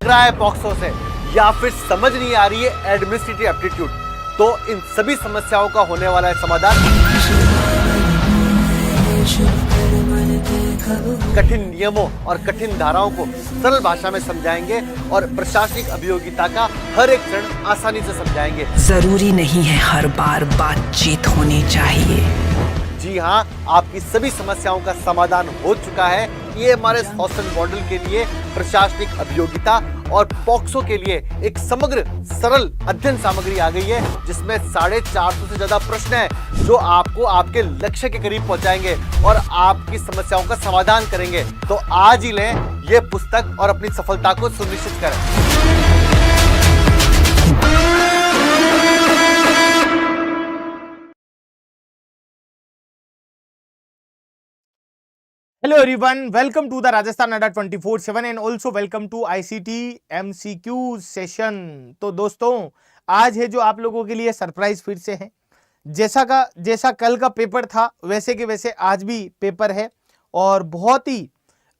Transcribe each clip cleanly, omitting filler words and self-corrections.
रहा है पॉक्सो से या फिर समझ नहीं आ रही है एडमिनिस्ट्रेटिव एप्टीट्यूड, तो इन सभी समस्याओं का होने वाला है समाधान। कठिन नियमों और कठिन धाराओं को सरल भाषा में समझाएंगे और प्रशासनिक अभियोगिता का हर एक चरण आसानी से समझाएंगे। जरूरी नहीं है हर बार बातचीत होनी चाहिए। जी हाँ, आपकी सभी समस्याओं का समाधान हो चुका है। ये हमारे हॉस्टल मॉडल के लिए प्रशासनिक अभियोगिता और पॉक्सो के लिए एक समग्र सरल अध्ययन सामग्री आ गई है, जिसमें 450 से ज्यादा प्रश्न हैं जो आपको आपके लक्ष्य के करीब पहुंचाएंगे और आपकी समस्याओं का समाधान करेंगे। तो आज ही लें ये पुस्तक और अपनी सफलता को सुनिश्चित करें। Hello everyone, welcome to the Rajasthan Adda 24/7 and also welcome to ICT MCQ session. तो दोस्तों, आज है जो आप लोगों के लिए सरप्राइज फिर से है। जैसा कल का पेपर था वैसे के वैसे आज भी पेपर है और बहुत ही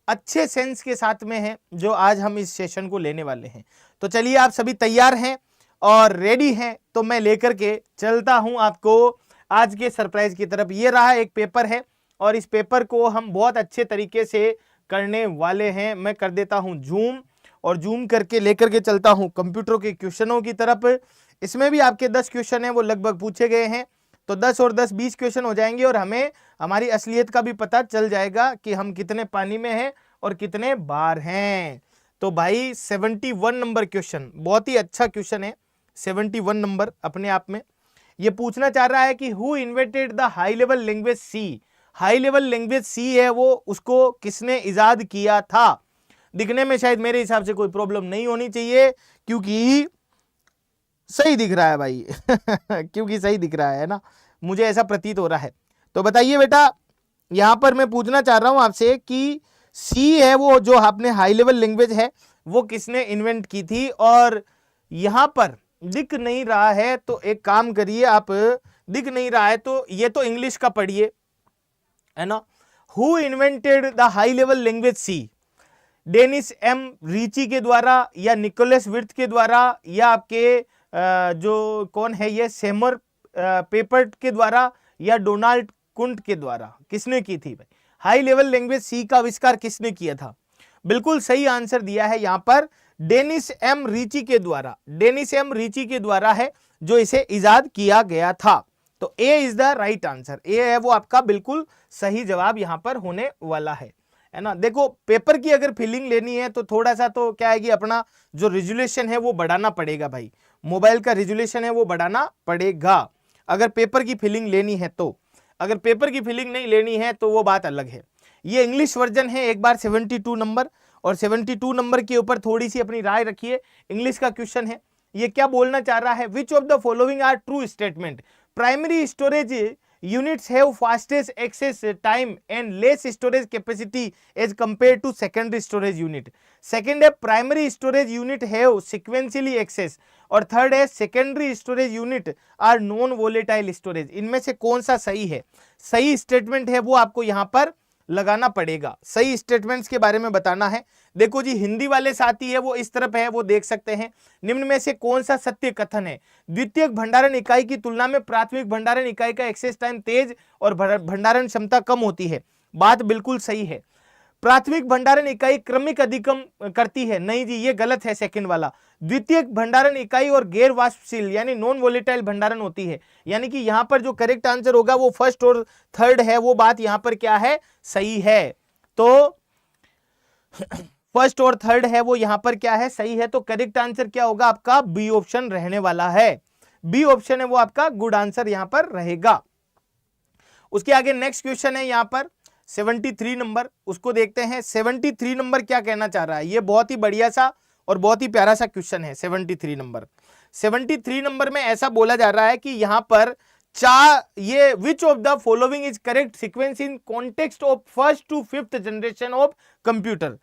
अच्छे सेंस के साथ में है जो आज हम इस सेशन को लेने वाले हैं। तो चलिए, आप सभी तैयार हैं और रेडी हैं तो मैं लेकर के चलता हूं आपको आज के सरप्राइज की तरफ। ये रहा एक पेपर है और इस पेपर को हम बहुत अच्छे तरीके से करने वाले हैं। मैं कर देता हूं जूम और जूम करके लेकर के चलता हूं कंप्यूटर के क्वेश्चनों की तरफ। इसमें भी आपके 10 क्वेश्चन हैं, वो लगभग पूछे गए हैं, तो 10 और 10 20 क्वेश्चन हो जाएंगे और हमें हमारी असलियत का भी पता चल जाएगा कि हम कितने पानी में हैं और कितने बार हैं। तो भाई 71 नंबर क्वेश्चन, बहुत ही अच्छा क्वेश्चन है। 71 नंबर अपने आप में ये पूछना चाह रहा है कि who invented the high level language C. High level language C है वो, उसको किसने इजाद किया था। दिखने में शायद मेरे हिसाब से कोई प्रॉब्लम नहीं होनी चाहिए क्योंकि सही दिख रहा है भाई क्योंकि सही दिख रहा है ना, मुझे ऐसा प्रतीत हो रहा है। तो बताइए बेटा, यहां पर मैं पूछना चाह रहा हूं आपसे कि सी है वो जो आपने हाई लेवल लैंग्वेज है वो किसने इन्वेंट की थी। और यहां पर दिख नहीं रहा है तो एक काम करिए आप, दिख नहीं रहा है तो ये तो इंग्लिश का पढ़िए, है ना। Who invented the high level language C, Dennis M Ritchie के द्वारा या निकोलस विर्थ के द्वारा या आपके जो कौन है ये सेमर पेपर्ट के द्वारा या डोनाल्ड कुंट के द्वारा, किसने की थी भाई हाई लेवल लैंग्वेज सी का आविष्कार किसने किया था। बिल्कुल सही आंसर दिया है यहां पर डेनिस एम रीची के द्वारा। डेनिस एम रीची के द्वारा है जो इसे इजाद किया गया था। तो ए इज द राइट आंसर, ए है वो आपका बिल्कुल सही जवाब यहां पर होने वाला है ना। देखो, पेपर की अगर फीलिंग लेनी है तो थोड़ा सा तो क्या है कि अपना जो रिजोल्यूशन है वो बढ़ाना पड़ेगा भाई, मोबाइल का रिजोल्यूशन है वो बढ़ाना पड़ेगा अगर पेपर की फीलिंग लेनी है तो। अगर पेपर की फीलिंग नहीं लेनी है तो वो बात अलग है। ये इंग्लिश वर्जन है एक बार 72 नंबर, और 72 नंबर के ऊपर थोड़ी सी अपनी राय रखिए। इंग्लिश का क्वेश्चन है, ये क्या बोलना चाह रहा है, which of the following are true statement. Primary storage units have fastest access time and less storage capacity as compared to secondary storage unit. Second है primary storage unit have sequentially access और third है secondary storage unit are non volatile storage। इनमें से कौन सा सही है, सही स्टेटमेंट है वो आपको यहाँ पर लगाना पड़ेगा। सही स्टेटमेंट्स के बारे में बताना है। देखो जी, हिंदी वाले साथी है वो इस तरफ है, वो देख सकते हैं। निम्न में से कौन सा सत्य कथन है, द्वितीयक भंडारण इकाई की तुलना में प्राथमिक भंडारण इकाई का एक्सेस टाइम तेज और भंडारण क्षमता कम होती है। बात बिल्कुल सही है। प्राथमिक भंडारण इकाई क्रमिक अधिगम करती है, नहीं जी ये गलत है सेकंड वाला। द्वितीयक भंडारण इकाई और गैर वाष्पशील यानी नॉन वोलेटाइल भंडारण होती है, यानी कि यहां पर जो करेक्ट आंसर होगा वो फर्स्ट और थर्ड है, वो बात यहां पर क्या है, सही है। तो फर्स्ट और थर्ड है वो यहां पर क्या है, सही है। तो करेक्ट आंसर क्या होगा आपका, बी ऑप्शन रहने वाला है। बी ऑप्शन है वो आपका गुड आंसर यहां पर रहेगा। उसके आगे नेक्स्ट क्वेश्चन है यहां पर 73 नंबर, उसको देखते हैं। 73 नंबर क्या कहना चाह रहा है, ये बहुत ही बढ़िया सा और बहुत ही प्यारा सा क्वेश्चन है। 73 नंबर, 73 नंबर में ऐसा बोला जा रहा है कि यहां पर ये which of the following is correct sequence in context of first to fifth generation of computer.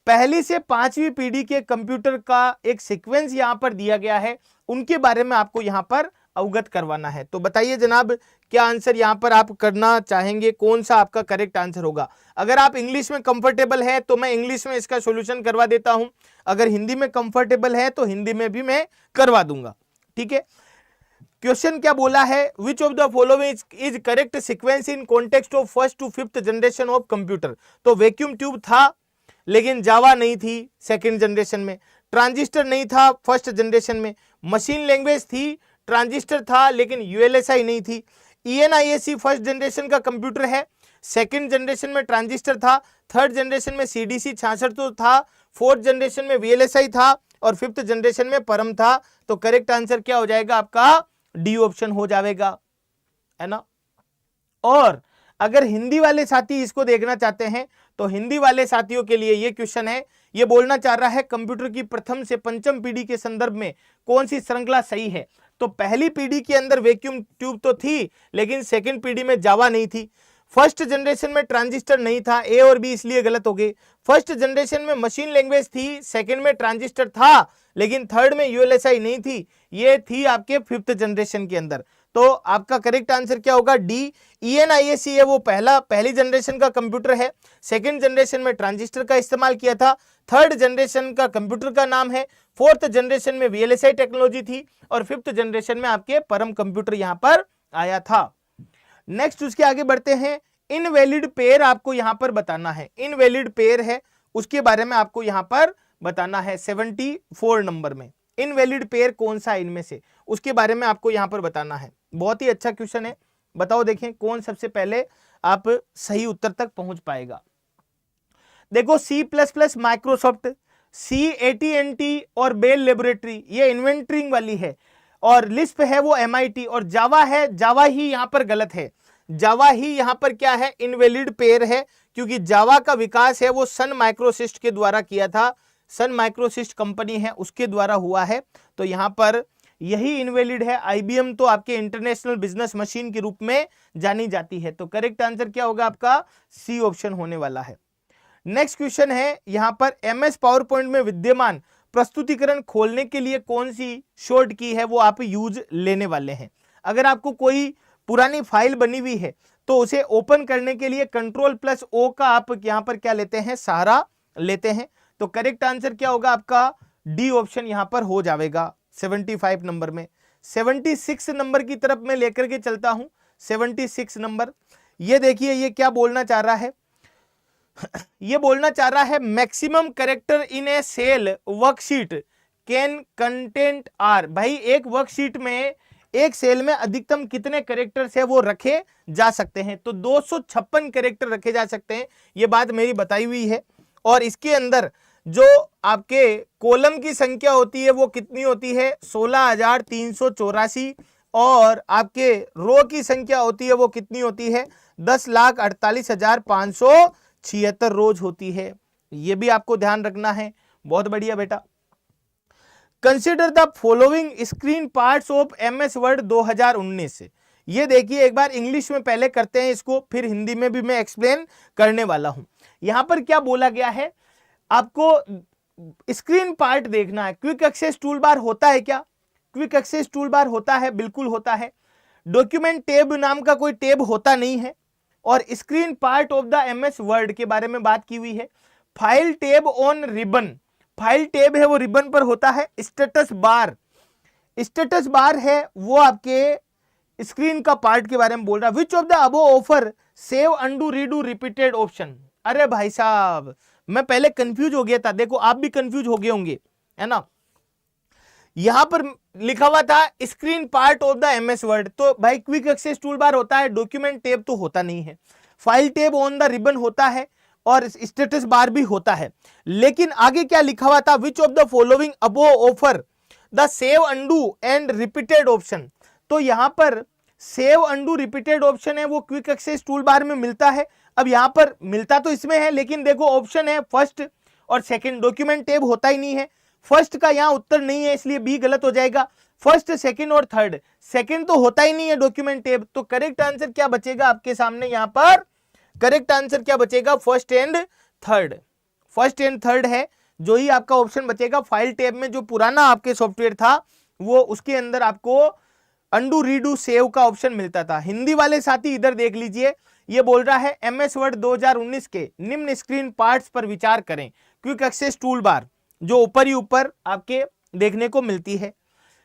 पहली से पांचवी पीढ़ी के कंप्यूटर का एक सीक्वेंस यहां पर दिया गया है, उनके बारे में आपको यहां पर अवगत करवाना है। तो बताइए जनाब, क्या आंसर यहाँ पर आप करना चाहेंगे, कौन सा आपका करेक्ट आंसर होगा? अगर आप इंग्लिश में कंफर्टेबल है तो मैं इंग्लिश में इसका सॉल्यूशन करवा देता हूं, अगर हिंदी में कंफर्टेबल है तो हिंदी में भी मैं करवा दूंगा। ठीक है, क्वेश्चन क्या बोला है, which of the following is correct sequence in context of first to fifth generation of computer? तो वैक्यूम ट्यूब था लेकिन जावा नहीं थी सेकेंड जनरेशन में, ट्रांजिस्टर नहीं था फर्स्ट जनरेशन में, मशीन लैंग्वेज थी, ट्रांजिस्टर था लेकिन यूएलएसआई नहीं थी, ENIAC फर्स्ट जनरेशन का कंप्यूटर है, सेकेंड जनरेशन में ट्रांजिस्टर था, थर्ड जनरेशन में CDC 66 तो था, फोर्थ जनरेशन में VLSI था और फिफ्थ जनरेशन में परम था। तो करेक्ट आंसर क्या हो जाएगा आपका? डी ऑप्शन हो जाएगा, है ना। और अगर हिंदी वाले साथी इसको देखना चाहते हैं तो हिंदी वाले साथियों के लिए ये क्वेश्चन है, ये बोलना चाह रहा है कंप्यूटर की प्रथम से पंचम पीढ़ी के संदर्भ में कौन सी श्रृंखला सही है? तो पहली पीढ़ी के अंदर वैक्यूम ट्यूब तो थी लेकिन सेकंड पीढ़ी में जावा नहीं थी, फर्स्ट जनरेशन में ट्रांजिस्टर नहीं था, ए और बी इसलिए गलत हो गए, फर्स्ट जनरेशन में मशीन लैंग्वेज थी, सेकंड में ट्रांजिस्टर था लेकिन थर्ड में यूएलएसआई नहीं थी, ये थी आपके फिफ्थ जनरेशन के अंदर। तो आपका करेक्ट आंसर क्या होगा? डी। ENIAC है वो पहली जनरेशन का कंप्यूटर है, सेकंड जनरेशन में ट्रांजिस्टर का इस्तेमाल किया था, थर्ड जनरेशन का कंप्यूटर का नाम है, फोर्थ जनरेशन में VLSI टेक्नोलॉजी थी और फिफ्थ जनरेशन में आपके परम कंप्यूटर यहां पर आया था। नेक्स्ट उसके आगे बढ़ते हैं, इनवैलिड पेयर आपको यहां पर बताना है, इनवैलिड पेयर है उसके बारे में आपको यहां पर बताना है। 74 नंबर में इनवैलिड पेयर कौन सा इनमें से, उसके बारे में आपको यहां पर बताना है। बहुत ही अच्छा क्वेश्चन है, बताओ देखें कौन सबसे पहले आप सही उत्तर तक पहुंच पाएगा। देखो C++, माइक्रोसॉफ्ट, C AT&T और बेल लेबोरेटरी ये इन्वेंटरिंग वाली है, और लिस्प है वो MIT, और जावा है, जावा ही यहां पर गलत है, जावा ही यहां पर क्या है? इनवैलिड पेयर है, क्योंकि जावा का विकास है वो सन माइक्रोसिस्ट के द्वारा किया था, सन माइक्रोसिस्ट कंपनी है उसके द्वारा हुआ है, तो यहां पर यही इनवैलिड है। IBM तो आपके इंटरनेशनल बिजनेस मशीन के रूप में जानी जाती है। तो करेक्ट आंसर क्या होगा आपका? C ऑप्शन होने वाला है। नेक्स्ट क्वेश्चन है यहां पर, MS पावर पॉइंट में विद्यमान प्रस्तुतिकरण खोलने के लिए कौन सी शॉर्ट की है वो आप यूज लेने वाले हैं? अगर आपको कोई पुरानी फाइल बनी हुई है तो उसे ओपन करने के लिए Ctrl+O का आप यहां पर क्या लेते हैं? सहारा लेते हैं। तो करेक्ट आंसर क्या होगा आपका? डी ऑप्शन यहां पर हो जाएगा 75 नंबर में। 76 नंबर की तरफ मैं लेकर के चलता हूं। 76 नंबर, ये देखिए ये क्या बोलना चाह रहा है, ये बोलना चाह रहा है maximum character in a cell worksheet can content are. भाई एक वर्कशीट में, एक सेल में अधिकतम कितने कैरेक्टर्स है वो रखे जा सकते हैं? तो 256 कैरेक्टर रखे जा सकते हैं, ये बात मेरी बताई हुई है। और इसके अंदर जो आपके कॉलम की संख्या होती है वो कितनी होती है? 16,384, और आपके रो की संख्या होती है वो कितनी होती है? 10,48,576 रोज होती है। ये भी आपको ध्यान रखना है। बहुत बढ़िया बेटा। Consider the following screen parts of MS word 2019। ये देखिए एक बार इंग्लिश में पहले करते हैं इसको, फिर हिंदी में भी मैं एक्सप्लेन करने वाला हूं। यहां पर क्या बोला गया है, आपको स्क्रीन पार्ट देखना है। क्विक एक्सेस टूल बार होता है क्या? क्विक एक्सेस टूल बार होता है, बिल्कुल होता है। डॉक्यूमेंट टैब नाम का कोई टैब होता नहीं है। और screen part of the MS word के बारे में बात की हुई है। File tab on ribbon, file tab है वो रिबन पर होता है। स्टेटस बार, स्टेटस बार है वो आपके स्क्रीन का पार्ट के बारे में बोल रहा है। Which of the above offer save undo redo repeated option? अरे भाई साहब मैं पहले कंफ्यूज हो गया था, देखो आप भी कंफ्यूज हो गए होंगे, है ना। यहां पर लिखा हुआ था screen part of the MS word, तो भाई क्विक एक्सेस टूल बार होता है, डॉक्यूमेंट टैब तो होता नहीं है, file tab on the ribbon होता है और स्टेटस बार भी होता है। लेकिन आगे क्या लिखा हुआ था? विच of the following above offer the save undo and repeated option. तो यहां पर सेव अंडू रिपीटेड ऑप्शन है वो क्विक एक्सेस टूल बार में मिलता है। अब यहां पर मिलता तो इसमें है, लेकिन देखो ऑप्शन है फर्स्ट और सेकंड, डॉक्यूमेंट टैब होता ही नहीं है। फर्स्ट का यहां उत्तर नहीं है, इसलिए बी गलत हो जाएगा। फर्स्ट, सेकंड और थर्ड, सेकंड तो होता ही नहीं है डॉक्यूमेंट टैब। तो करेक्ट आंसर क्या बचेगा आपके सामने? यहां पर करेक्ट आंसर क्या बचेगा? First and third, first and third है जो ही आपका ऑप्शन बचेगा। फाइल टैब में जो पुराना आपके सॉफ्टवेयर था वो उसके अंदर आपको अंडू रीडू सेव का ऑप्शन मिलता था। हिंदी वाले साथी इधर देख लीजिए, ये बोल रहा है MS वर्ड 2019 के निम्न स्क्रीन पार्ट्स पर विचार करें। क्विक एक्सेस टूल बार जो ऊपर ही ऊपर आपके देखने को मिलती है।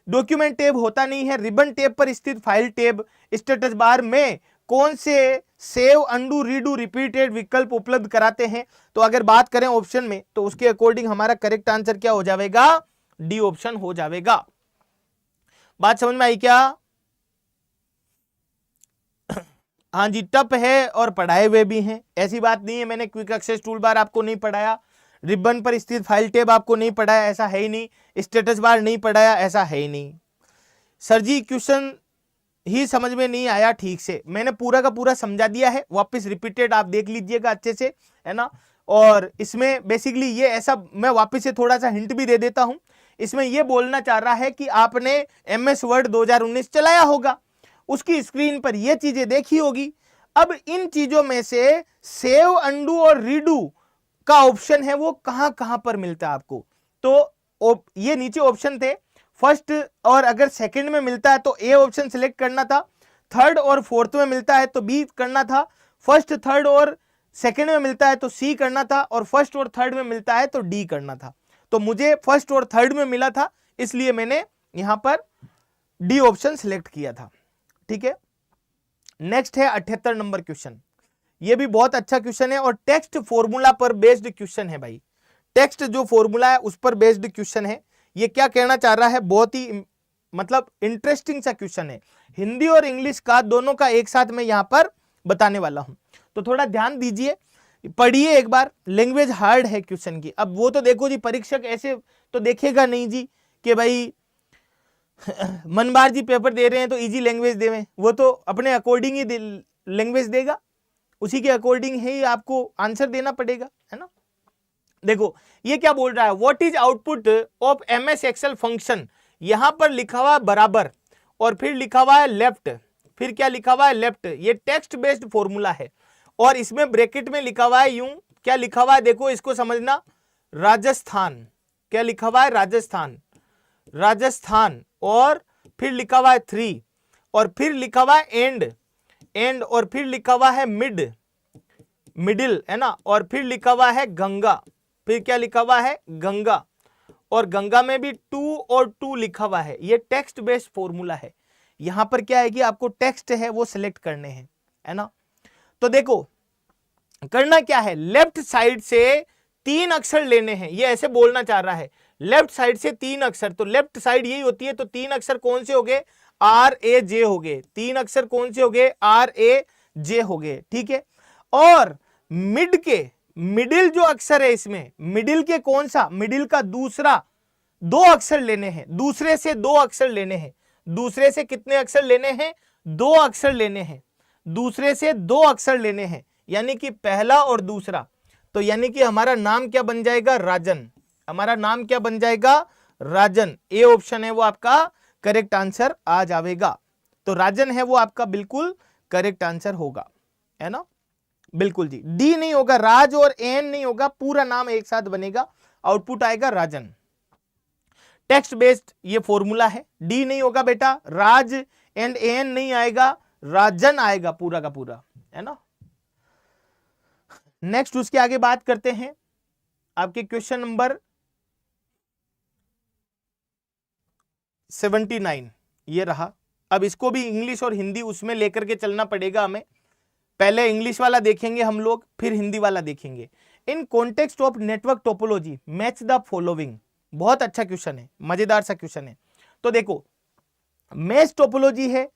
डॉक्यूमेंट टैब होता नहीं है। रिबन टैब पर स्थित फाइल टैब। स्टेटस बार में कौन से सेव अंडू रीडू रिपीटेड विकल्प उपलब्ध कराते हैं? तो अगर बात करें ऑप्शन में तो उसके अकॉर्डिंग हमारा करेक्ट आंसर क्या हो जाएगा? डी ऑप्शन हो जाएगा। बात समझ में आई क्या? हाँ जी, टप है और पढ़ाए हुए भी हैं, ऐसी बात नहीं है मैंने क्विक एक्सेस टूल बार आपको नहीं पढ़ाया, रिबन पर स्थित फाइल टैब आपको नहीं पढ़ाया, ऐसा है ही नहीं, स्टेटस बार नहीं पढ़ाया, ऐसा है ही नहीं। सर जी क्वेश्चन ही समझ में नहीं आया ठीक से, मैंने पूरा का पूरा समझा दिया है, वापस रिपीटेड आप देख लीजिएगा अच्छे से, है ना। और इसमें बेसिकली ये ऐसा, मैं वापस से थोड़ा सा हिंट भी दे देता हूं, इसमें ये बोलना चाह रहा है कि आपने MS वर्ड 2019 चलाया होगा, उसकी स्क्रीन पर ये चीजें देखी होगी। अब इन चीजों में से सेव अंडू और रीडू का ऑप्शन है वो कहां कहां पर मिलता है आपको? तो ये नीचे ऑप्शन थे, फर्स्ट और अगर सेकंड में मिलता है तो ए ऑप्शन सिलेक्ट करना था, थर्ड और फोर्थ में मिलता है तो बी करना था, फर्स्ट थर्ड और सेकंड में मिलता है तो सी करना था, और फर्स्ट और थर्ड में मिलता है तो डी करना था। तो मुझे फर्स्ट और थर्ड में मिला था, इसलिए मैंने यहां पर डी ऑप्शन सिलेक्ट किया था। ठीक है, नेक्स्ट है 78 नंबर क्वेश्चन। ये भी बहुत अच्छा क्वेश्चन है और टेक्स्ट फॉर्मूला पर बेस्ड क्वेश्चन है भाई। टेक्स्ट जो फॉर्मूला है उस पर बेस्ड क्वेश्चन है। ये क्या कहना चाह रहा है, बहुत ही मतलब इंटरेस्टिंग सा क्वेश्चन है, हिंदी और इंग्लिश का दोनों का एक साथ मैं यहां पर बताने वाला हूं, तो थोड़ा ध्यान दीजिए, पढ़िए एक बार। लैंग्वेज हार्ड है क्वेश्चन की। अब वो तो देखो जी, परीक्षक ऐसे तो देखेगा नहीं जी कि भाई मनबार जी पेपर दे रहे हैं तो इजी लैंग्वेज देवें, वो तो अपने अकॉर्डिंग ही लैंग्वेज देगा, उसी के अकॉर्डिंग ही आपको आंसर देना पड़ेगा, है ना। देखो ये क्या बोल रहा है, what is output of MS excel function. यहां पर लिखा हुआ है बराबर और फिर लिखा हुआ है लेफ्ट, फिर क्या लिखा हुआ है लेफ्ट। ये टेक्स्ट बेस्ड फॉर्मूला है और इसमें ब्रैकेट में लिखा हुआ है यूं, क्या लिखा हुआ है देखो, इसको समझना, राजस्थान। क्या लिखा हुआ है? राजस्थान, राजस्थान। और फिर लिखा हुआ है 3 और फिर लिखा हुआ है एंड और फिर लिखा हुआ है मिडिल, है ना। और फिर लिखा हुआ है गंगा, फिर क्या लिखा हुआ है? गंगा। और गंगा में भी 2 और 2 लिखा हुआ है। ये टेक्स्ट बेस्ड फॉर्मूला है। यहां पर क्या है कि आपको टेक्स्ट है वो सिलेक्ट करने हैं, है ना। तो देखो करना क्या है, लेफ्ट साइड से 3 अक्षर लेने हैं, ये ऐसे बोलना चाह रहा है, लेफ्ट साइड से 3 अक्षर। तो लेफ्ट साइड यही होती है, तो 3 अक्षर कौन से हो गए? RAJ हो गए। 3 अक्षर कौन से हो गए? RAJ हो गए, ठीक है। और मिड के मिडिल जो अक्षर है इसमें, मिडिल के कौन सा? मिडिल का दूसरा 2 अक्षर लेने हैं, दूसरे से 2 अक्षर लेने हैं। दूसरे से कितने अक्षर लेने हैं? 2 अक्षर लेने हैं, दूसरे से 2 अक्षर लेने हैं, यानी कि पहला और दूसरा। तो यानी कि हमारा नाम क्या बन जाएगा? राजन। हमारा नाम क्या बन जाएगा? राजन। ए ऑप्शन है वो आपका करेक्ट आंसर आ जाएगा। तो राजन है वो आपका बिल्कुल करेक्ट आंसर होगा, है ना, बिल्कुल जी। डी नहीं होगा, राज और एन नहीं होगा, पूरा नाम एक साथ बनेगा, आउटपुट आएगा राजन। टेक्स्ट बेस्ड ये फॉर्मूला है, डी नहीं होगा बेटा, राज एंड एन नहीं आएगा, राजन आएगा पूरा का पूरा, है ना। नेक्स्ट उसके आगे बात करते हैं, आपके क्वेश्चन नंबर 79 ये रहा। अब इसको भी इंग्लिश और हिंदी उसमें लेकर के चलना पड़ेगा हमें। पहले इंग्लिश वाला देखेंगे हम लोग, फिर हिंदी वाला देखेंगे। इन context of network topology match the following. बहुत अच्छा क्वेश्चन है, मजेदार सा क्वेश्चन है। तो देखो मैच टोपोलॉजी है,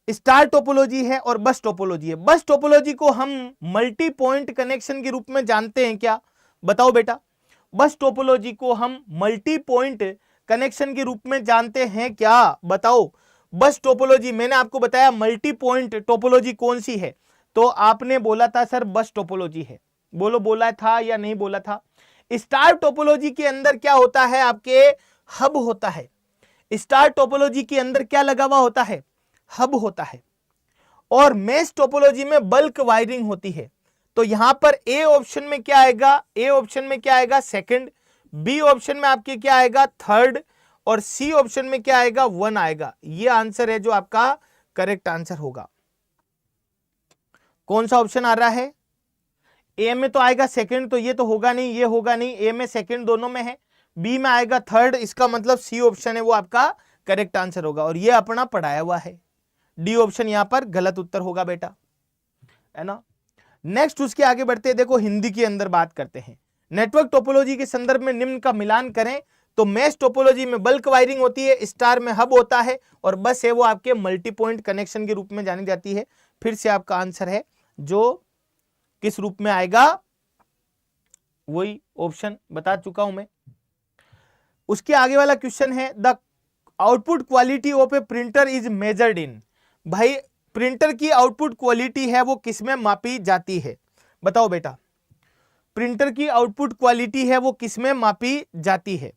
स्टार टोपोलॉजी है और बस टोपोलॉजी है। बस टोपोलॉजी को हम मल्टी पॉइंट कनेक्शन के रूप में जानते हैं क्या? बताओ बेटा, बस टोपोलॉजी को हम मल्टी पॉइंट कनेक्शन के रूप में जानते हैं क्या? बताओ। बस टोपोलॉजी मैंने आपको बताया, मल्टी पॉइंट टोपोलॉजी कौन सी है? तो आपने बोला था सर बस टोपोलॉजी है। बोलो बोला था या नहीं बोला था? स्टार टोपोलॉजी के अंदर क्या होता है? आपके हब होता है। स्टार टोपोलॉजी के अंदर क्या लगा हुआ होता है? हब होता है। और मेश टोपोलॉजी में बल्क वायरिंग होती है। तो यहां पर ए ऑप्शन में क्या आएगा? ए ऑप्शन में क्या आएगा? सेकंड। बी ऑप्शन में आपके क्या आएगा? थर्ड। और सी ऑप्शन में क्या आएगा 1 आएगा। ये आंसर है जो आपका करेक्ट आंसर होगा। कौन सा ऑप्शन आ रहा है? ए में तो आएगा सेकंड, तो ये तो होगा नहीं, ये होगा नहीं। ए में सेकंड दोनों में है, बी में आएगा थर्ड, इसका मतलब सी ऑप्शन है वो आपका करेक्ट आंसर होगा और ये अपना पढ़ाया हुआ है। डी ऑप्शन यहां पर गलत उत्तर होगा बेटा, है ना। नेक्स्ट उसके आगे बढ़ते हैं, देखो हिंदी के अंदर बात करते हैं। नेटवर्क टोपोलॉजी के संदर्भ में निम्न का मिलान करें तो मैश टोपोलॉजी में बल्क वायरिंग होती है, स्टार में हब होता है और बस है वो आपके मल्टी पॉइंट कनेक्शन के रूप में जानी जाती है। फिर से आपका आंसर है जो किस रूप में आएगा, वही ऑप्शन बता चुका हूं मैं। उसके आगे वाला क्वेश्चन है the output quality of A printer is measured in. भाई प्रिंटर की आउटपुट क्वालिटी है वो किसमें मापी जाती है? बताओ बेटा, प्रिंटर की आउटपुट क्वालिटी है वो किसमें मापी जाती है?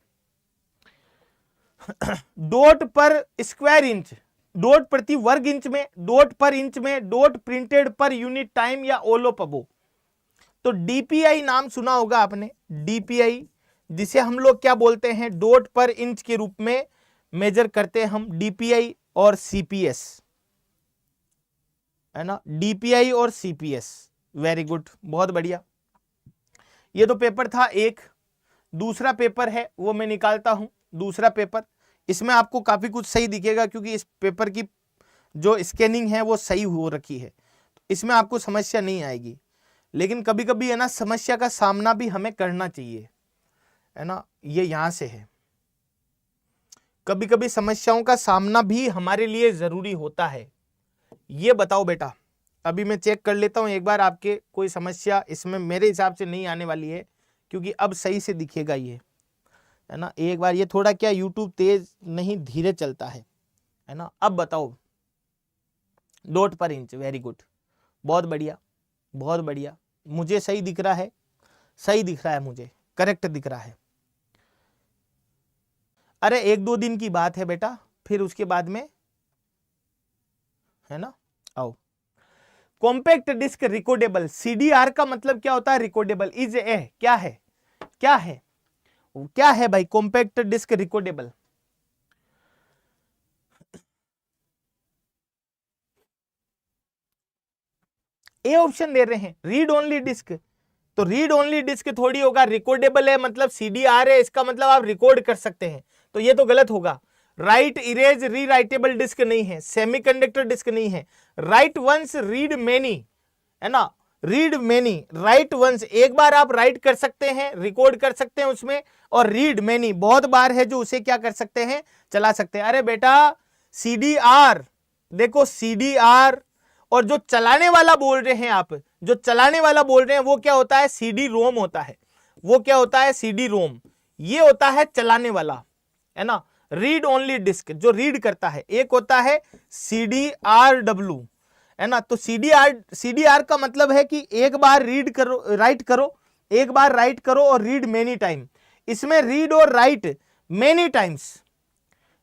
डॉट पर स्क्वायर इंच, डॉट प्रति वर्ग इंच में, डॉट पर इंच में, dot printed per unit time या ऑल ऑफ अबोव। तो डीपीआई नाम सुना होगा आपने, डीपीआई जिसे हम लोग क्या बोलते हैं, डॉट पर इंच के रूप में मेजर करते हैं हम, डीपीआई और सीपीएस, है ना, डीपीआई और सीपीएस। वेरी गुड, बहुत बढ़िया। ये तो पेपर था एक। दूसरा पेपर है वो मैं निकालता हूं, दूसरा पेपर। इसमें आपको काफी कुछ सही दिखेगा क्योंकि इस पेपर की जो स्कैनिंग है वो सही हो रखी है, तो इसमें आपको समस्या नहीं आएगी। लेकिन कभी कभी है ना समस्या का सामना भी हमें करना चाहिए, है ना। ये यहां से है, कभी कभी समस्याओं का सामना भी हमारे लिए जरूरी होता है। ये बताओ बेटा, अभी मैं चेक कर लेता हूं एक बार, आपके कोई समस्या इसमें मेरे हिसाब से नहीं आने वाली है क्योंकि अब सही से दिखेगा ये, है ना। एक बार ये थोड़ा क्या यूट्यूब तेज नहीं धीरे चलता है ना। अब बताओ, डॉट पर इंच, वेरी गुड, बहुत बढ़िया, बहुत बढ़िया। मुझे सही दिख रहा है, सही दिख रहा है, मुझे करेक्ट दिख रहा है। अरे 1-2 दिन की बात है बेटा, फिर उसके बाद में, है ना। आओ, कॉम्पैक्ट डिस्क रिकॉर्डेबल, सीडीआर का मतलब क्या होता है? रिकॉर्डेबल। इज ए क्या है, क्या है, क्या है भाई compact disc recordable? A option दे रहे हैं, रीड ओनली डिस्क। तो रीड ओनली डिस्क थोड़ी होगा, रिकॉर्डेबल है मतलब सीडीआर है, इसका मतलब आप रिकॉर्ड कर सकते हैं, तो ये तो गलत होगा। राइट इरेज रीराइटेबल डिस्क नहीं है, सेमीकंडक्टर डिस्क नहीं है। राइट वंस रीड मेनी, है ना, रीड मेनी, राइट वंस एक बार आप राइट कर सकते हैं, रिकॉर्ड कर सकते हैं उसमें, और रीड मेनी बहुत बार है जो उसे क्या कर सकते हैं, चला सकते हैं। अरे बेटा सीडीआर, देखो सीडीआर, और जो चलाने वाला बोल रहे हैं आप, जो चलाने वाला बोल रहे हैं वो क्या होता है? सीडी रोम होता है। वो क्या होता है? CD ROM. ये होता है चलाने वाला, है ना। रीड ओनली डिस्क जो रीड करता है, एक होता है CDRW, है ना। तो CDR का मतलब है कि एक बार रीड करो, राइट करो, एक बार राइट करो और रीड मेनी टाइम। इसमें रीड और राइट मेनी टाइम्स,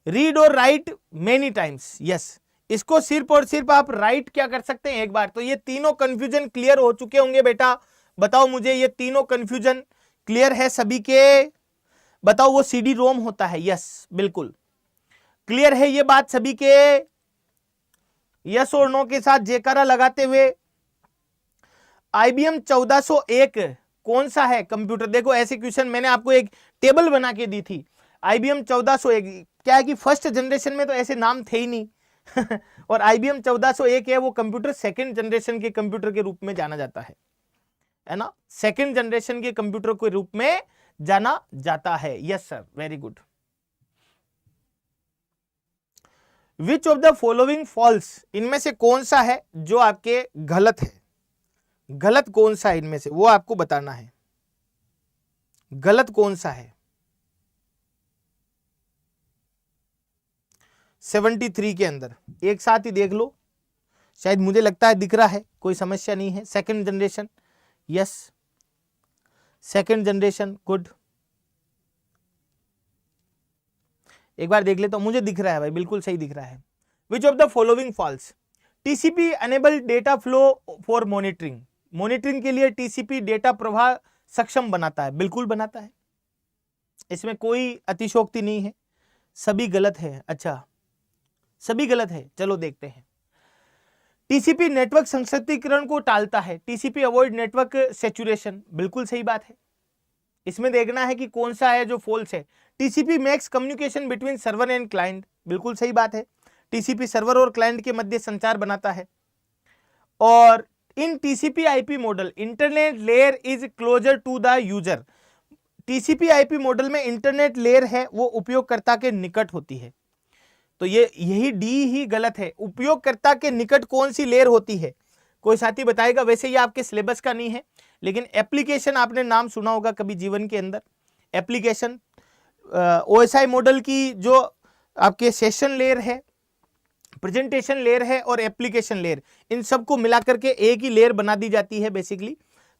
रीड और राइट मेनी टाइम्स, यस। इसको सिर्फ और सिर्फ आप राइट क्या कर सकते हैं? एक बार। तो ये तीनों कंफ्यूजन क्लियर हो चुके होंगे बेटा। बताओ मुझे, ये तीनों कंफ्यूजन क्लियर है सभी के? बताओ, वो सीडी रोम होता है, यस बिल्कुल क्लियर है ये बात सभी के? यस और नो के साथ जयकारा लगाते हुए। IBM 1401 कौन सा है कंप्यूटर? देखो ऐसे क्वेश्चन मैंने आपको एक टेबल बना के दी थी। IBM 1401 क्या है कि फर्स्ट जनरेशन में तो ऐसे नाम थे ही नहीं और IBM 1401 है वो कंप्यूटर सेकंड जनरेशन के कंप्यूटर के रूप में जाना जाता है ना। सेकंड जनरेशन के कंप्यूटर के रूप में जाना जाता है। Yes sir, very good. Which of the following false, इनमें से कौन सा है जो आपके गलत है? गलत कौन सा है इनमें से वो आपको बताना है, गलत कौन सा है? 73 के अंदर एक साथ ही देख लो, शायद मुझे लगता है दिख रहा है, कोई समस्या नहीं है। Second generation, yes second generation, good. एक बार देख लेता हूं, मुझे दिख रहा है भाई, बिल्कुल सही दिख रहा है। Which of the following false? TCP enable data flow for monitoring, monitoring के लिए टीसीपी डेटा प्रवाह सक्षम बनाता है, बिल्कुल बनाता है, इसमें कोई अतिशोक्ति नहीं है। सभी गलत है। अच्छा, सभी गलत है, चलो देखते हैं। टीसीपी नेटवर्क संसर्गीकरण को टालता है। टीसीपी अवॉइड नेटवर्क सैचुरेशन, बिल्कुल सही बात है। इसमें देखना है कि कौन सा है जो फॉल्स है। TCP makes communication between server and client, बिल्कुल सही बात है। टीसीपी सर्वर और क्लाइंट के मध्य संचार बनाता है। और इन TCP IP model internet layer is closer to the user. TCP IP model में इंटरनेट लेयर है वो उपयोगकर्ता के निकट होती है। तो यही डी ही गलत है। उपयोगकर्ता के निकट कौन सी लेयर होती है, कोई साथी बताएगा। वैसे ये आपके सिलेबस का नहीं है, लेकिन एप्लीकेशन आपने नाम सुना होगा कभी जीवन के अंदर। एप्लीकेशन ओएसआई मॉडल की जो आपके सेशन लेयर है, प्रेजेंटेशन लेयर है और एप्लीकेशन लेयर, इन सबको मिलाकर के एक ही लेयर बना दी जाती है बेसिकली।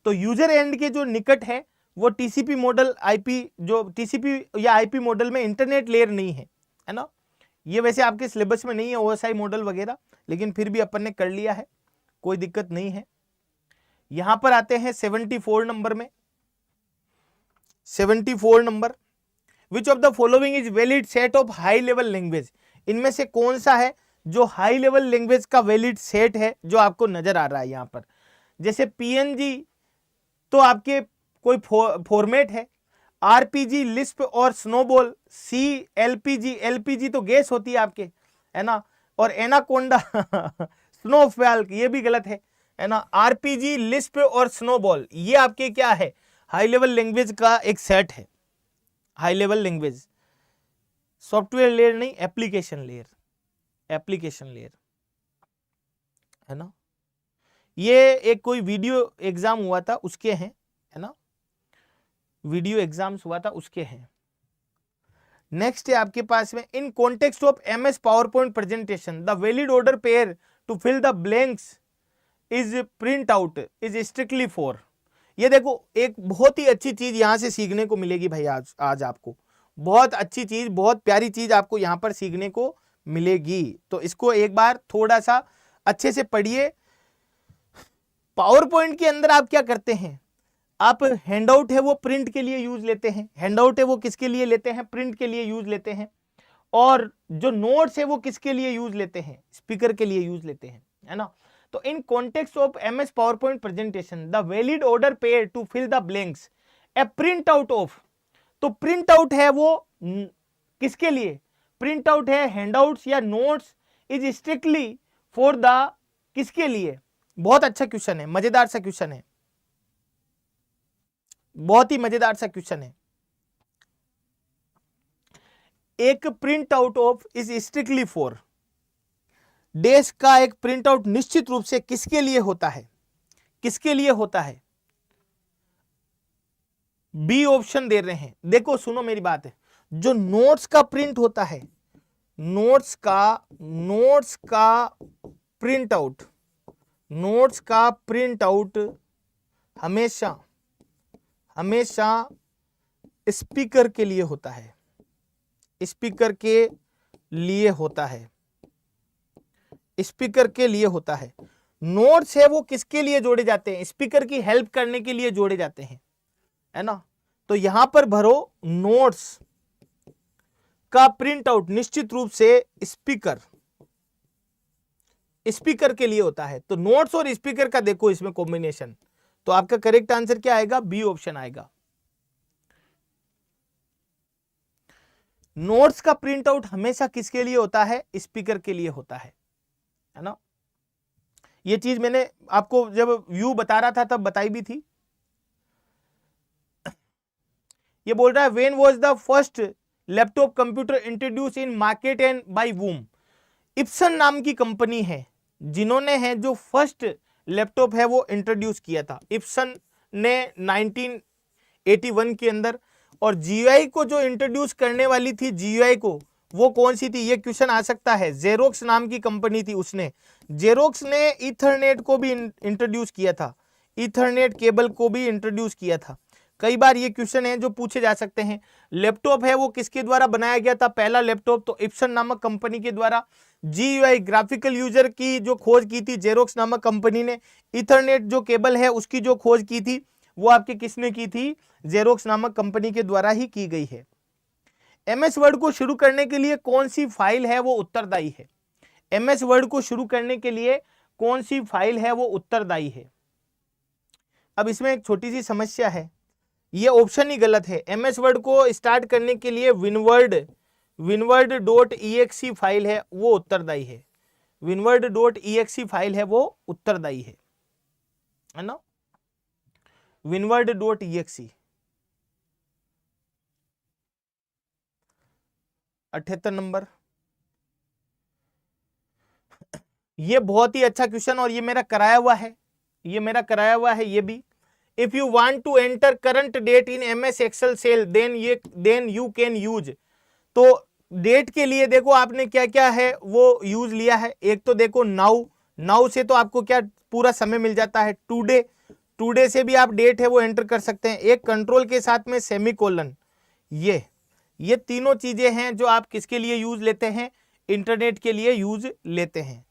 तो यूजर एंड के जो निकट है वो टीसीपी मॉडल आईपी, जो टीसीपी या आईपी मॉडल में इंटरनेट लेयर नहीं है ना। ये वैसे आपके सिलेबस में नहीं है ओएसआई मॉडल वगैरह, लेकिन फिर भी अपन ने कर लिया है, कोई दिक्कत नहीं है। यहां पर आते हैं 74 नंबर में। 74 number, which of the following is valid set of high level language. इनमें से कौन सा है जो हाई लेवल लैंग्वेज का वैलिड सेट है जो आपको नजर आ रहा है यहां पर। जैसे पीएनजी तो आपके कोई फॉर्मेट है, आरपीजी, लिस्प और स्नोबॉल, सी, एलपीजी, एलपीजी तो गैस होती है आपके, है ना, और एनाकोंडा स्नोफॉल, ये भी गलत है ना। आरपीजी, लिस्प और स्नोबॉल ये आपके क्या है, हाई लेवल लैंग्वेज का एक सेट है। High level language, software layer नहीं, एप्लीकेशन लेयर, एप्लीकेशन लेयर, है ना। ये एक कोई वीडियो एग्जाम हुआ था उसके हैं, है ना, वीडियो एग्जाम्स हुआ था उसके हैं। नेक्स्ट है आपके पास में, in context of MS PowerPoint presentation the valid order pair to fill the blanks is print out is strictly for. ये देखो एक बहुत ही अच्छी चीज यहां से सीखने को मिलेगी भाई, आज आपको बहुत अच्छी चीज, बहुत प्यारी चीज आपको यहां पर सीखने को मिलेगी। तो इसको एक बार थोड़ा सा अच्छे से पढ़िए। पावर पॉइंट के अंदर आप क्या करते हैं, आप हैंडआउट है वो प्रिंट के लिए यूज लेते हैं। हैंडआउट है वो किसके लिए लेते हैं, प्रिंट के लिए यूज लेते हैं। और जो नोट्स है वो किसके लिए यूज लेते हैं, स्पीकर के लिए यूज लेते हैं, है ना। तो in context of MS PowerPoint presentation the valid order pair to fill the blanks A print out of. तो प्रिंट आउट है वो किसके लिए, प्रिंट आउट है हैंडआउट्स या notes, is strictly for the किसके लिए। बहुत अच्छा क्वेश्चन है, मजेदार सा क्वेश्चन है, बहुत ही मजेदार सा क्वेश्चन है। एक print out of is strictly for, dash का एक प्रिंट आउट निश्चित रूप से किसके लिए होता है, किसके लिए होता है। बी ऑप्शन दे रहे हैं। देखो सुनो मेरी बात है, जो नोट्स का प्रिंट होता है, नोट्स का प्रिंट आउट, नोट्स का प्रिंट आउट हमेशा स्पीकर के लिए होता है, स्पीकर के लिए होता है, स्पीकर के लिए होता है। नोट्स है वो किसके लिए जोड़े जाते हैं, स्पीकर की हेल्प करने के लिए जोड़े जाते हैं, है ना। तो यहां पर भरो नोट्स का प्रिंट आउट निश्चित रूप से स्पीकर के लिए होता है। तो नोट्स और स्पीकर का देखो इसमें कॉम्बिनेशन, तो आपका करेक्ट आंसर क्या आएगा, बी ऑप्शन आएगा। नोट्स का प्रिंट आउट हमेशा किसके लिए होता है, स्पीकर के लिए होता है ना। ये चीज मैंने आपको जब व्यू बता रहा था तब बताई भी थी। ये बोल रहा है when was the first laptop computer introduce in market and by whom. Epson नाम की कंपनी है जिन्होंने है जो फर्स्ट लैपटॉप है वो इंट्रोड्यूस किया था, इप्सन ने 1981 के अंदर। और जीयूआई को जो इंट्रोड्यूस करने वाली थी, जीयूआई को, वो कौन सी थी, ये क्वेश्चन आ सकता है। जेरोक्स नाम की कंपनी थी, उसने, जेरोक्स ने ईथरनेट को भी इंट्रोड्यूस किया था, ईथरनेट केबल को भी इंट्रोड्यूस किया था। कई बार ये क्वेश्चन है जो पूछे जा सकते हैं। लैपटॉप है वो किसके द्वारा बनाया गया था, पहला लैपटॉप तो इप्सन नामक कंपनी के द्वारा। जीयूआई ग्राफिकल यूजर की जो खोज की थी जेरोक्स नामक कंपनी ने। ईथरनेट जो केबल है उसकी जो खोज की थी वो आपके किसने की थी, जेरोक्स नामक कंपनी के द्वारा ही की गई है। MS वर्ड को शुरू करने के लिए कौन सी फाइल है वो उत्तरदायी है? MS वर्ड को शुरू करने के लिए कौन सी फाइल है वो उत्तरदायी है? अब इसमें एक छोटी सी समस्या है, ये ऑप्शन ही गलत है। MS वर्ड को स्टार्ट करने के लिए winword.exe फाइल है वो उत्तरदायी है। winword.exe फाइल है वो उत्तरदायी है ना। winword.exe 78 number. ये बहुत ही अच्छा क्वेश्चन और ये मेरा कराया हुआ है, ये भी। If you want to enter current date in MS Excel cell then you can use। तो डेट के लिए देखो आपने क्या क्या है वो यूज लिया है। एक तो देखो नाउ से तो आपको क्या पूरा समय मिल जाता है। टुडे से भी आप डेट है वो एंटर कर सकते हैं। एक कंट्रोल के साथ में सेमीकोलन, ये तीनों चीजें हैं जो आप किसके लिए यूज लेते हैं? इंटरनेट के लिए यूज लेते हैं।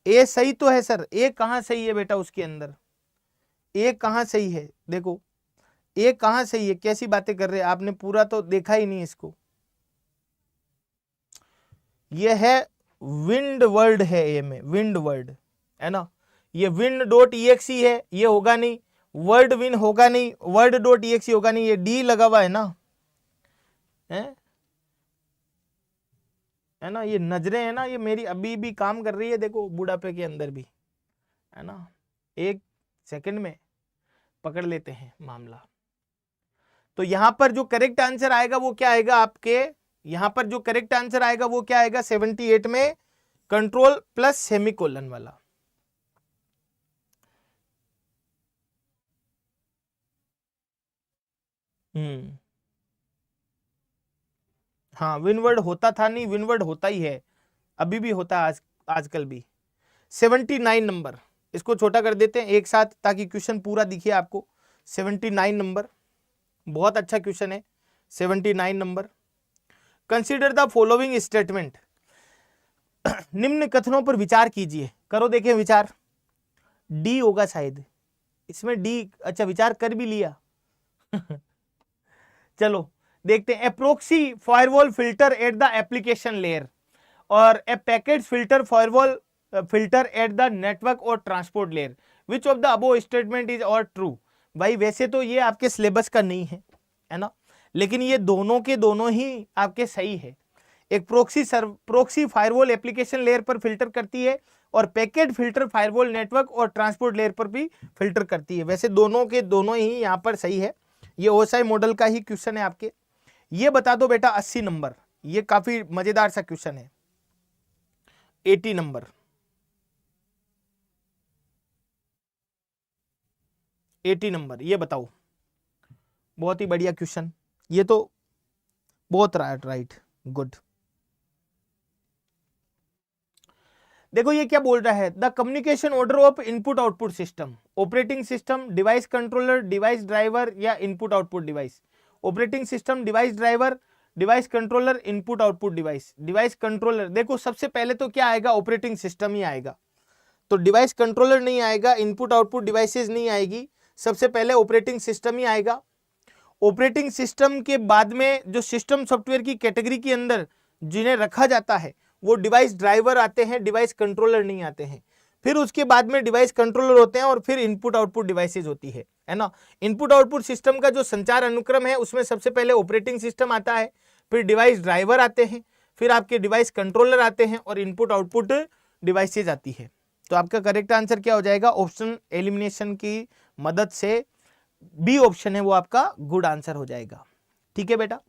ए सही तो है सर, ए कहाँ सही है बेटा? उसके अंदर ए कहाँ सही है? देखो ए कहाँ सही है? कैसी बातें कर रहे हैं आपने, पूरा तो देखा ही नहीं इसको। ये है विंड वर्ड है, ए में विंड वर्ड है ना। ये wind.exe है, ये होगा नहीं। वर्ड विन होगा नहीं, word.exe होगा नहीं। ये डी लगा हुआ है ना, है ना। ये नजरें है ना, ये मेरी अभी भी काम कर रही है, देखो बुढ़ापे के अंदर भी, है ना। एक सेकंड में पकड़ लेते हैं मामला। तो यहां पर जो करेक्ट आंसर आएगा वो क्या आएगा आपके? यहां पर जो करेक्ट आंसर आएगा वो क्या आएगा? 78 में कंट्रोल प्लस सेमीकोलन वाला। हाँ, विनवर्ड होता था नहीं, विनवर्ड होता ही है, अभी भी होता है, आजकल भी। 79 नंबर, इसको छोटा कर देते हैं एक साथ ताकि क्वेश्चन पूरा दिखे आपको। 79 नंबर बहुत अच्छा क्वेश्चन है। 79 number, consider the following statement. निम्न कथनों पर विचार कीजिए। करो देखें विचार। डी होगा शायद इसमें, डी। अच्छा विचार कर भी लिया। चलो देखते हैं। A proxy firewall filter at the application layer और a packet filter firewall filter at the network और transport layer, which of the above statement is और ट्रू। भाई वैसे तो ये आपके सिलेबस का नहीं है, है ना, लेकिन ये दोनों के दोनों ही आपके सही है। एक प्रॉक्सी फायरवॉल एप्लीकेशन लेयर पर फिल्टर करती है और पैकेट फिल्टर फायरवॉल नेटवर्क और ट्रांसपोर्ट लेयर पर भी फिल्टर करती है। वैसे दोनों के दोनों ही यहाँ पर सही है। ये OSI मॉडल का ही क्वेश्चन है आपके। ये बता दो बेटा 80 नंबर, ये काफी मजेदार सा क्वेश्चन है। 80 नंबर, 80 नंबर, ये बताओ। बहुत ही बढ़िया क्वेश्चन, ये तो बहुत राइट, गुड। देखो ये क्या बोल रहा है? The communication order of input output system, operating system, device controller, device driver या input output device. Operating system, device driver, device controller, input output device. Device controller, देखो सबसे पहले तो क्या आएगा? ऑपरेटिंग सिस्टम ही आएगा, तो डिवाइस कंट्रोलर नहीं आएगा, इनपुट आउटपुट डिवाइसेस नहीं आएगी, सबसे पहले ऑपरेटिंग सिस्टम ही आएगा। ऑपरेटिंग सिस्टम के बाद में जो सिस्टम सॉफ्टवेयर की कैटेगरी के अंदर जिन्हें रखा जाता है वो डिवाइस ड्राइवर आते हैं, डिवाइस कंट्रोलर नहीं आते हैं। फिर उसके बाद में डिवाइस कंट्रोलर होते हैं और फिर इनपुट आउटपुट डिवाइसेज होती है ना। इनपुट आउटपुट सिस्टम का जो संचार अनुक्रम है उसमें सबसे पहले ऑपरेटिंग सिस्टम आता है, फिर डिवाइस ड्राइवर आते हैं, फिर आपके डिवाइस कंट्रोलर आते हैं और इनपुट आउटपुट डिवाइसेज आती है। तो आपका करेक्ट आंसर क्या हो जाएगा? ऑप्शन एलिमिनेशन की मदद से बी ऑप्शन है वो आपका गुड आंसर हो जाएगा। ठीक है बेटा,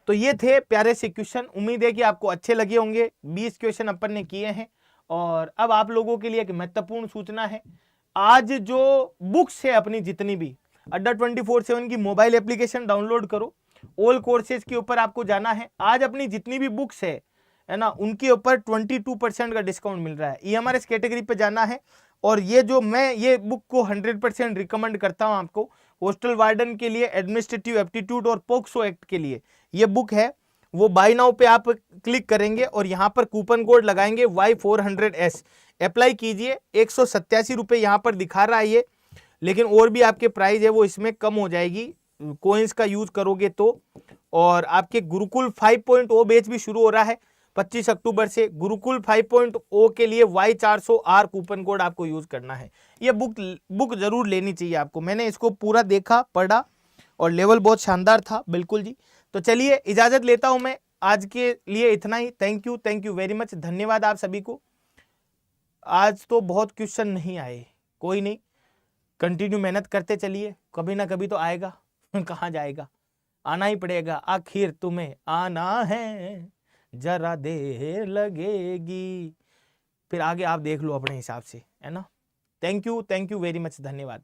तो ये थे प्यारे से क्वेश्चन। उम्मीद है कि आपको अच्छे लगे होंगे। 20 क्वेश्चन अपन ने किए हैं और अब आप लोगों के लिए एक महत्वपूर्ण सूचना है। आज जो बुक्स है अपनी जितनी भी, अड्डा 24/7 की मोबाइल एप्लीकेशन डाउनलोड करो, ऑल कोर्सेज के ऊपर आपको जाना है। आज अपनी जितनी भी बुक्स है ना, उनके ऊपर 22% का डिस्काउंट मिल रहा है। EMRS कैटेगरी पे जाना है और ये जो मैं ये बुक को 100% रिकमेंड करता हूं आपको। हॉस्टल वार्डन के लिए, एडमिनिस्ट्रेटिव एप्टीट्यूड और पोक्सो एक्ट के लिए ये बुक है। वो बाय नाउ पे आप क्लिक करेंगे और यहाँ पर कूपन कोड लगाएंगे Y400S, अप्लाई कीजिए। 187 रुपये यहाँ पर दिखा रहा है ये, लेकिन और भी आपके प्राइस है वो इसमें कम हो जाएगी कोइंस का यूज करोगे तो। और आपके गुरुकुल 5.0 बैच भी शुरू हो रहा है 25 अक्टूबर से। गुरुकुल 5.0 के लिए Y400R कूपन कोड आपको यूज करना है। ये बुक जरूर लेनी चाहिए आपको। मैंने इसको पूरा देखा, पढ़ा और लेवल बहुत शानदार था, बिल्कुल जी। तो चलिए इजाजत लेता हूं मैं, आज के लिए इतना ही। थैंक यू वेरी मच, धन्यवाद आप सभी को। आज तो बहुत क्वेश्चन नहीं आए, कोई नहीं, कंटिन्यू मेहनत करते चलिए, कभी ना कभी तो आएगा। कहाँ जाएगा, आना ही पड़ेगा, आखिर तुम्हें आना है, जरा देर लगेगी, फिर आगे आप देख लो अपने हिसाब से, है ना। थैंक यू वेरी मच, धन्यवाद।